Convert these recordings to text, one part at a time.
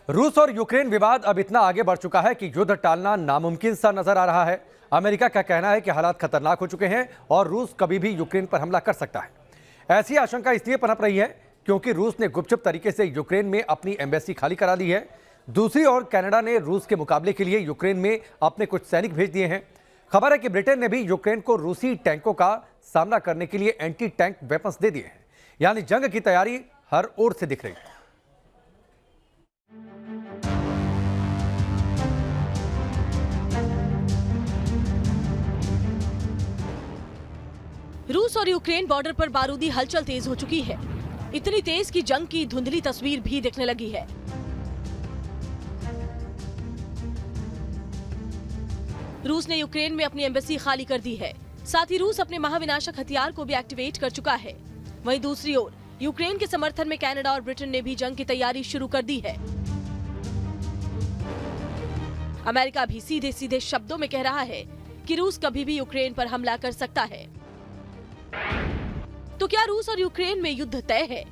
रूस और यूक्रेन विवाद अब इतना आगे बढ़ चुका है कि युद्ध टालना नामुमकिन सा नजर आ रहा है। अमेरिका का कहना है कि हालात खतरनाक हो चुके हैं और रूस कभी भी यूक्रेन पर हमला कर सकता है। ऐसी आशंका इसलिए पनप रही है क्योंकि रूस ने गुपचुप तरीके से यूक्रेन में अपनी एम्बेसी खाली करा दी है। दूसरी ओर कनाडा ने रूस के मुकाबले के लिए यूक्रेन में अपने कुछ सैनिक भेज दिए हैं। खबर है कि ब्रिटेन ने भी यूक्रेन को रूसी टैंकों का सामना करने के लिए एंटी टैंक वेपन्स दे दिए हैं। यानी जंग की तैयारी हर ओर से दिख रही है। रूस और यूक्रेन बॉर्डर पर बारूदी हलचल तेज हो चुकी है। इतनी तेज कि जंग की धुंधली तस्वीर भी दिखने लगी है। रूस ने यूक्रेन में अपनी एम्बेसी खाली कर दी है। साथ ही रूस अपने महाविनाशक हथियार को भी एक्टिवेट कर चुका है। वहीं दूसरी ओर यूक्रेन के समर्थन में कनाडा और ब्रिटेन ने भी जंग की तैयारी शुरू कर दी है। अमेरिका भी सीधे सीधे शब्दों में कह रहा है कि रूस कभी भी यूक्रेन पर हमला कर सकता है। तो क्या रूस और यूक्रेन में युद्ध तय है?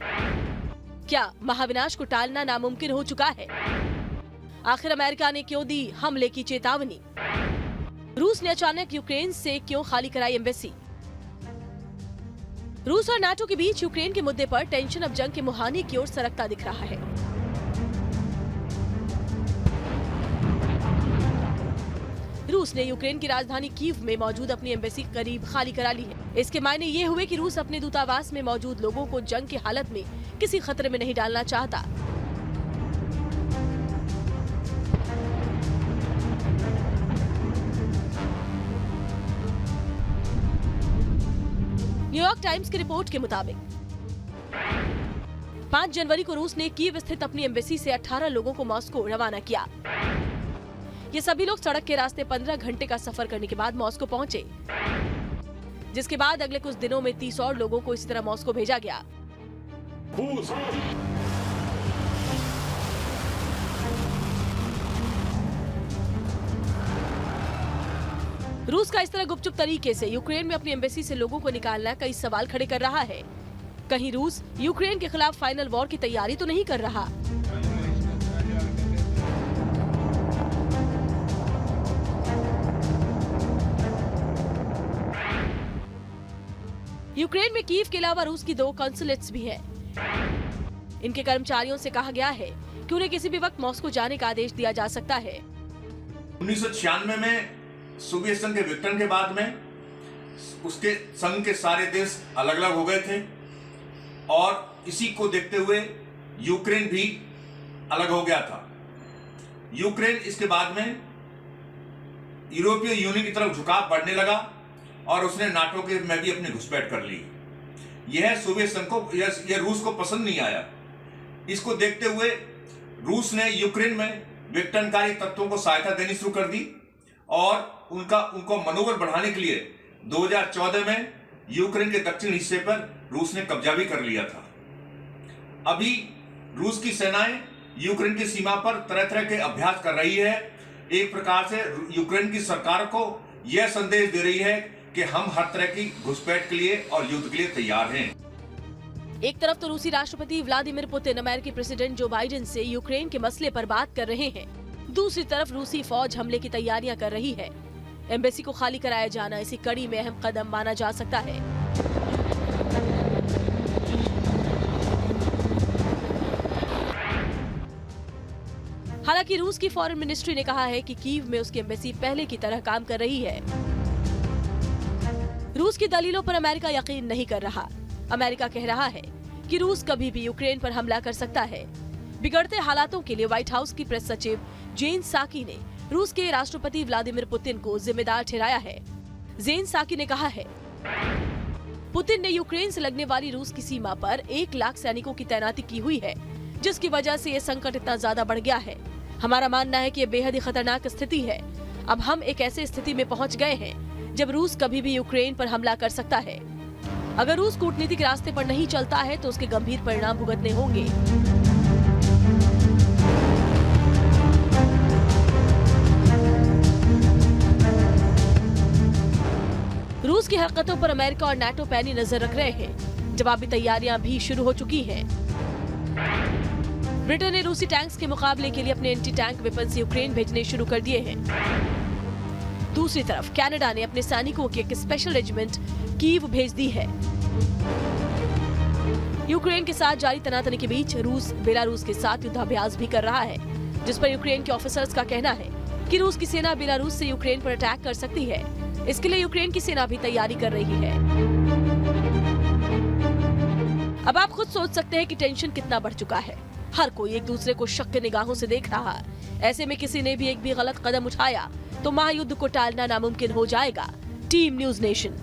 क्या महाविनाश को टालना नामुमकिन हो चुका है? आखिर अमेरिका ने क्यों दी हमले की चेतावनी? रूस ने अचानक यूक्रेन से क्यों खाली कराई एम्बेसी? रूस और नाटो के बीच यूक्रेन के मुद्दे पर टेंशन अब जंग के मुहाने की ओर सरकता दिख रहा है। रूस ने यूक्रेन की राजधानी कीव में मौजूद अपनी एम्बेसी करीब खाली करा ली है। इसके मायने ये हुए कि रूस अपने दूतावास में मौजूद लोगों को जंग की हालत में किसी खतरे में नहीं डालना चाहता। न्यूयॉर्क टाइम्स की रिपोर्ट के मुताबिक 5 जनवरी को रूस ने कीव स्थित अपनी एम्बेसी से 18 लोगों को मॉस्को रवाना किया। ये सभी लोग सड़क के रास्ते 15 घंटे का सफर करने के बाद मॉस्को पहुंचे, जिसके बाद अगले कुछ दिनों में 30 और लोगों को इसी तरह मॉस्को भेजा गया। रूस का इस तरह गुपचुप तरीके से यूक्रेन में अपनी एम्बेसी से लोगों को निकालना कई सवाल खड़े कर रहा है। कहीं रूस यूक्रेन के खिलाफ फाइनल वॉर की तैयारी तो नहीं कर रहा? यूक्रेन में कीव के अलावा रूस की 2 कॉन्सुलेट्स भी हैं। इनके कर्मचारियों से कहा गया है कि उन्हें किसी भी वक्त मॉस्को जाने का आदेश दिया जा सकता है। 1996 में सोवियत संघ के विघटन के बाद में उसके संघ के सारे देश अलग अलग हो गए थे और इसी को देखते हुए यूक्रेन भी अलग हो गया था। यूक्रेन इसके बाद में यूरोपीय यूनियन की तरफ झुकाव बढ़ने लगा और उसने नाटो के में भी अपनी घुसपैठ कर ली। यह सोवियत संघ को यह रूस को पसंद नहीं आया। इसको देखते हुए रूस ने यूक्रेन में विघटनकारी तत्वों को सहायता देनी शुरू कर दी और उनको मनोबल बढ़ाने के लिए 2014 में यूक्रेन के दक्षिण हिस्से पर रूस ने कब्जा भी कर लिया था। अभी रूस की सेनाएं यूक्रेन की सीमा पर तरह तरह के अभ्यास कर रही है। एक प्रकार से यूक्रेन की सरकार को यह संदेश दे रही है कि हम हर तरह की घुसपैठ के लिए और युद्ध के लिए तैयार हैं। एक तरफ तो रूसी राष्ट्रपति व्लादिमीर पुतिन अमेरिकी प्रेसिडेंट जो बाइडेन से यूक्रेन के मसले पर बात कर रहे हैं। दूसरी तरफ रूसी फौज हमले की तैयारियां कर रही है। एम्बेसी को खाली कराया जाना इसी कड़ी में अहम कदम माना जा सकता है। हालांकि रूस की फॉरेन मिनिस्ट्री ने कहा है कि कीव में उसकी एम्बेसी पहले की तरह काम कर रही है। रूस की दलीलों पर अमेरिका यकीन नहीं कर रहा। अमेरिका कह रहा है कि रूस कभी भी यूक्रेन पर हमला कर सकता है। बिगड़ते हालातों के लिए व्हाइट हाउस की प्रेस सचिव जेन साकी ने रूस के राष्ट्रपति व्लादिमीर पुतिन को जिम्मेदार ठहराया है। जेन साकी ने कहा है, पुतिन ने यूक्रेन से लगने वाली रूस की सीमा पर 1 लाख सैनिकों की तैनाती की हुई है, जिसकी वजह से ये संकट इतना ज्यादा बढ़ गया है। हमारा मानना है कि ये बेहद ही खतरनाक स्थिति है। अब हम एक ऐसे स्थिति में पहुंच गए हैं जब रूस कभी भी यूक्रेन पर हमला कर सकता है। अगर रूस कूटनीतिक रास्ते पर नहीं चलता है तो उसके गंभीर परिणाम भुगतने होंगे। रूस की हरकतों पर अमेरिका और नाटो पैनी नजर रख रहे हैं। जवाबी तैयारियां भी शुरू हो चुकी हैं। ब्रिटेन ने रूसी टैंक्स के मुकाबले के लिए अपने एंटी टैंक वेपन्स यूक्रेन भेजने शुरू कर दिए हैं। दूसरी तरफ कनाडा ने अपने सैनिकों की एक स्पेशल रेजिमेंट कीव भेज दी है। यूक्रेन के साथ जारी तनातनी के बीच रूस बेलारूस के साथ युद्धाभ्यास भी कर रहा है, जिस पर यूक्रेन के ऑफिसर्स का कहना है कि रूस की सेना बेलारूस से यूक्रेन पर अटैक कर सकती है। इसके लिए यूक्रेन की सेना भी तैयारी कर रही है। अब आप खुद सोच सकते हैं कि टेंशन कितना बढ़ चुका है। हर कोई एक दूसरे को शक की निगाहों से देख रहा है। ऐसे में किसी ने भी एक भी गलत कदम उठाया तो महायुद्ध को टालना नामुमकिन हो जाएगा। Team news nation.